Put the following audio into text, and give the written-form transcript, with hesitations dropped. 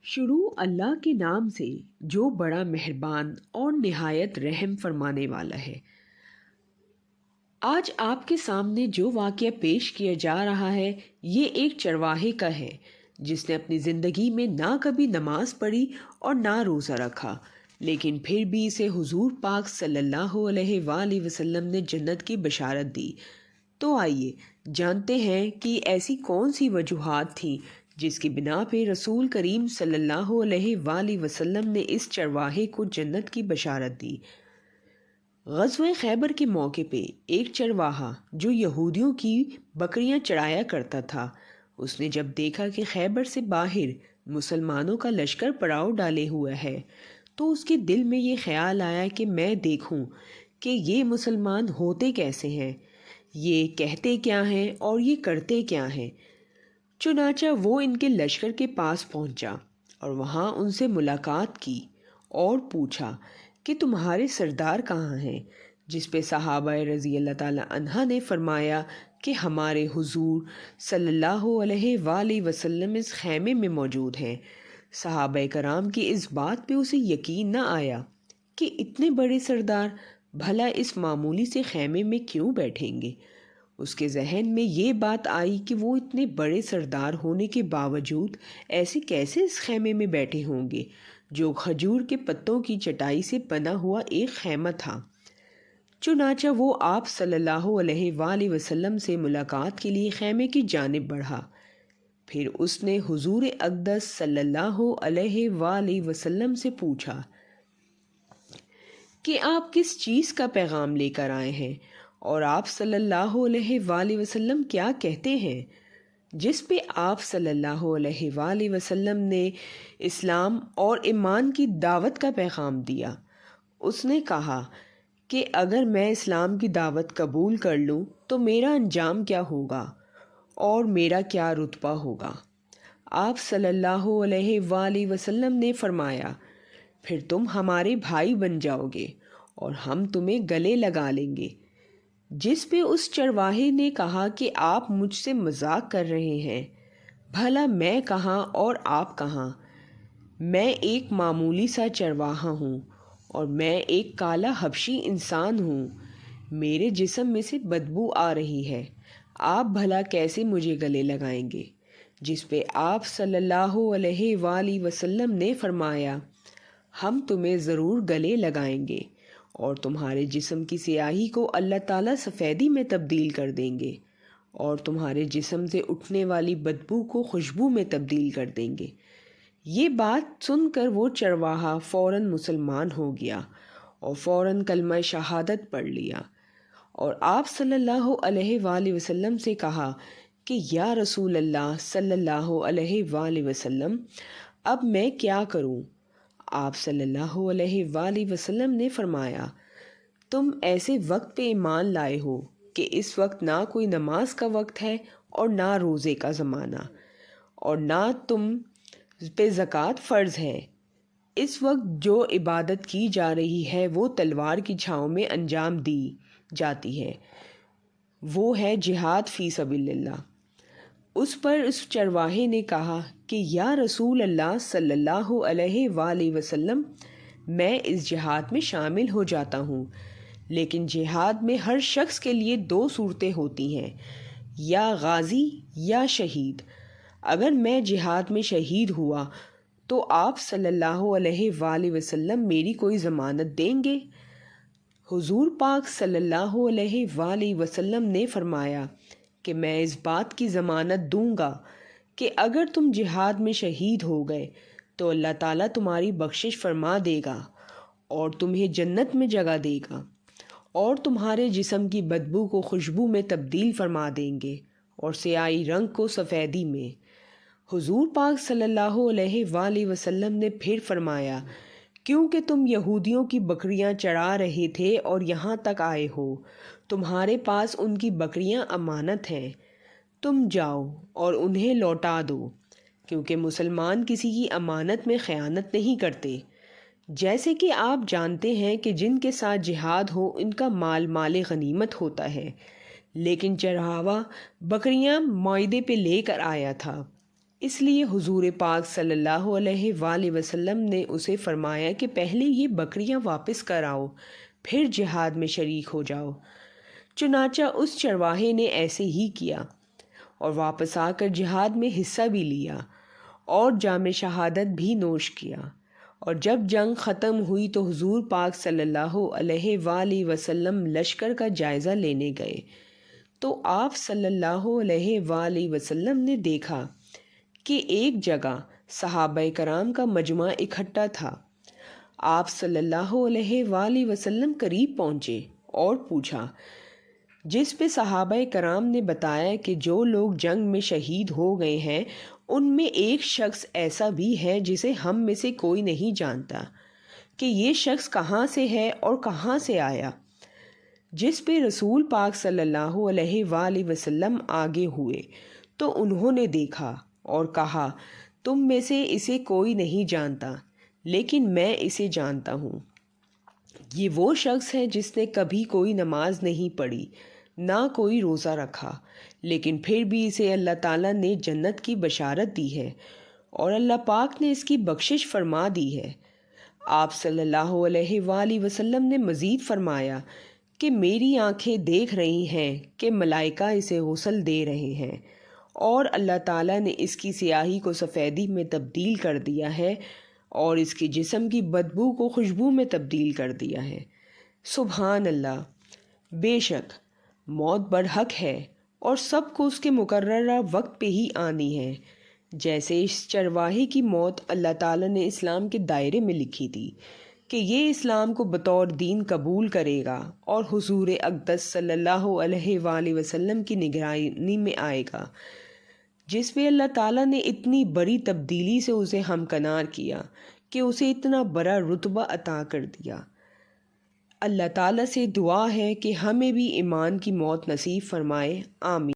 شروع اللہ کے نام سے جو بڑا مہربان اور نہایت رحم فرمانے والا ہے۔ آج آپ کے سامنے جو واقعہ پیش کیا جا رہا ہے یہ ایک چرواہے کا ہے جس نے اپنی زندگی میں نہ کبھی نماز پڑھی اور نہ روزہ رکھا، لیکن پھر بھی اسے حضور پاک صلی اللہ علیہ وآلہ وسلم نے جنت کی بشارت دی۔ تو آئیے جانتے ہیں کہ ایسی کون سی وجوہات تھیں جس کی بنا پہ رسول کریم صلی اللہ علیہ وآلہ وسلم نے اس چرواہے کو جنت کی بشارت دی۔ غزوہ خیبر کے موقع پہ ایک چرواہا جو یہودیوں کی بکریاں چرایا کرتا تھا، اس نے جب دیکھا کہ خیبر سے باہر مسلمانوں کا لشکر پڑاؤ ڈالے ہوا ہے تو اس کے دل میں یہ خیال آیا کہ میں دیکھوں کہ یہ مسلمان ہوتے کیسے ہیں، یہ کہتے کیا ہیں اور یہ کرتے کیا ہیں۔ چنانچہ وہ ان کے لشکر کے پاس پہنچا اور وہاں ان سے ملاقات کی اور پوچھا کہ تمہارے سردار کہاں ہیں، جس پہ صحابہ رضی اللہ تعالی عنہ نے فرمایا کہ ہمارے حضور صلی اللہ علیہ وآلہ وسلم اس خیمے میں موجود ہیں۔ صحابہ کرام کی اس بات پہ اسے یقین نہ آیا کہ اتنے بڑے سردار بھلا اس معمولی سے خیمے میں کیوں بیٹھیں گے۔ اس کے ذہن میں یہ بات آئی کہ وہ اتنے بڑے سردار ہونے کے باوجود ایسے کیسے اس خیمے میں بیٹھے ہوں گے جو کھجور کے پتوں کی چٹائی سے بنا ہوا ایک خیمہ تھا۔ چنانچہ وہ آپ صلی اللہ علیہ وآلہ وسلم سے ملاقات کے لیے خیمے کی جانب بڑھا۔ پھر اس نے حضور اقدس صلی اللہ علیہ وآلہ وسلم سے پوچھا کہ آپ کس چیز کا پیغام لے کر آئے ہیں اور آپ صلی اللہ علیہ وآلہ وسلم کیا کہتے ہیں، جس پہ آپ صلی اللہ علیہ وآلہ وسلم نے اسلام اور ایمان کی دعوت کا پیغام دیا۔ اس نے کہا کہ اگر میں اسلام کی دعوت قبول کر لوں تو میرا انجام کیا ہوگا اور میرا کیا رتبہ ہوگا۔ آپ صلی اللہ علیہ وآلہ وسلم نے فرمایا، پھر تم ہمارے بھائی بن جاؤ گے اور ہم تمہیں گلے لگا لیں گے۔ جس پہ اس چرواہے نے کہا کہ آپ مجھ سے مذاق کر رہے ہیں، بھلا میں کہاں اور آپ کہاں، میں ایک معمولی سا چرواہا ہوں اور میں ایک کالا حبشی انسان ہوں، میرے جسم میں سے بدبو آ رہی ہے، آپ بھلا کیسے مجھے گلے لگائیں گے۔ جس پہ آپ صلی اللہ علیہ وآلہ وسلم نے فرمایا، ہم تمہیں ضرور گلے لگائیں گے اور تمہارے جسم کی سیاہی کو اللہ تعالیٰ سفیدی میں تبدیل کر دیں گے اور تمہارے جسم سے اٹھنے والی بدبو کو خوشبو میں تبدیل کر دیں گے۔ یہ بات سن کر وہ چرواہا فوراً مسلمان ہو گیا اور فوراً کلمہ شہادت پڑھ لیا اور آپ صلی اللہ علیہ وآلہ وسلم سے کہا کہ یا رسول اللہ صلی اللہ علیہ وآلہ وسلم، اب میں کیا کروں؟ آپ صلی اللہ علیہ وآلہ وسلم نے فرمایا، تم ایسے وقت پہ ایمان لائے ہو کہ اس وقت نہ کوئی نماز کا وقت ہے اور نہ روزے کا زمانہ اور نہ تم پہ زکوٰۃ فرض ہے۔ اس وقت جو عبادت کی جا رہی ہے وہ تلوار کی چھاؤں میں انجام دی جاتی ہے، وہ ہے جہاد فی سبیل اللہ۔ اس پر اس چرواہے نے کہا کہ یا رسول اللہ صلی اللہ علیہ وآلہ وسلم، میں اس جہاد میں شامل ہو جاتا ہوں، لیکن جہاد میں ہر شخص کے لیے دو صورتیں ہوتی ہیں، یا غازی یا شہید۔ اگر میں جہاد میں شہید ہوا تو آپ صلی اللہ علیہ وآلہ وسلم میری کوئی ضمانت دیں گے؟ حضور پاک صلی اللہ علیہ وآلہ وسلم نے فرمایا کہ میں اس بات کی ضمانت دوں گا کہ اگر تم جہاد میں شہید ہو گئے تو اللہ تعالیٰ تمہاری بخشش فرما دے گا اور تمہیں جنت میں جگہ دے گا اور تمہارے جسم کی بدبو کو خوشبو میں تبدیل فرما دیں گے اور سیاہی رنگ کو سفیدی میں۔ حضور پاک صلی اللہ علیہ وآلہ وسلم نے پھر فرمایا، کیونکہ تم یہودیوں کی بکریاں چرا رہے تھے اور یہاں تک آئے ہو، تمہارے پاس ان کی بکریاں امانت ہیں، تم جاؤ اور انہیں لوٹا دو، کیونکہ مسلمان کسی کی امانت میں خیانت نہیں کرتے۔ جیسے کہ آپ جانتے ہیں کہ جن کے ساتھ جہاد ہو ان کا مال غنیمت ہوتا ہے، لیکن چرواہا بکریاں معاہدے پہ لے کر آیا تھا اس لیے حضور پاک صلی اللہ علیہ وآلہ وسلم نے اسے فرمایا کہ پہلے یہ بکریاں واپس کراؤ، پھر جہاد میں شریک ہو جاؤ۔ چنانچہ اس چرواہے نے ایسے ہی کیا اور واپس آ کر جہاد میں حصہ بھی لیا اور جام شہادت بھی نوش کیا۔ اور جب جنگ ختم ہوئی تو حضور پاک صلی اللہ علیہ وآلہ وسلم لشکر کا جائزہ لینے گئے تو آپ صلی اللہ علیہ وآلہ وسلم نے دیکھا کہ ایک جگہ صحابہ کرام کا مجمع اکٹھا تھا۔ آپ صلی اللہ علیہ وآلہ وسلم قریب پہنچے اور پوچھا، جس پہ صحابہ کرام نے بتایا کہ جو لوگ جنگ میں شہید ہو گئے ہیں ان میں ایک شخص ایسا بھی ہے جسے ہم میں سے کوئی نہیں جانتا کہ یہ شخص کہاں سے ہے اور کہاں سے آیا۔ جس پہ رسول پاک صلی اللہ علیہ وآلہ وسلم آگے ہوئے تو انہوں نے دیکھا اور کہا، تم میں سے اسے کوئی نہیں جانتا لیکن میں اسے جانتا ہوں۔ یہ وہ شخص ہے جس نے کبھی کوئی نماز نہیں پڑھی، نہ کوئی روزہ رکھا، لیکن پھر بھی اسے اللہ تعالیٰ نے جنت کی بشارت دی ہے اور اللہ پاک نے اس کی بخشش فرما دی ہے۔ آپ صلی اللہ علیہ وآلہ وسلم نے مزید فرمایا کہ میری آنکھیں دیکھ رہی ہیں کہ ملائکہ اسے غسل دے رہے ہیں اور اللہ تعالیٰ نے اس کی سیاہی کو سفیدی میں تبدیل کر دیا ہے اور اس کے جسم کی بدبو کو خوشبو میں تبدیل کر دیا ہے۔ سبحان اللہ! بے شک موت برحق ہے اور سب کو اس کے مقررہ وقت پہ ہی آنی ہے۔ جیسے اس چرواہے کی موت اللہ تعالیٰ نے اسلام کے دائرے میں لکھی تھی کہ یہ اسلام کو بطور دین قبول کرے گا اور حضور اقدس صلی اللہ علیہ وآلہ وسلم کی نگرانی میں آئے گا، جس پہ اللہ تعالیٰ نے اتنی بڑی تبدیلی سے اسے ہمکنار کیا کہ اسے اتنا بڑا رتبہ عطا کر دیا۔ اللہ تعالیٰ سے دعا ہے کہ ہمیں بھی ایمان کی موت نصیب فرمائے، آمین۔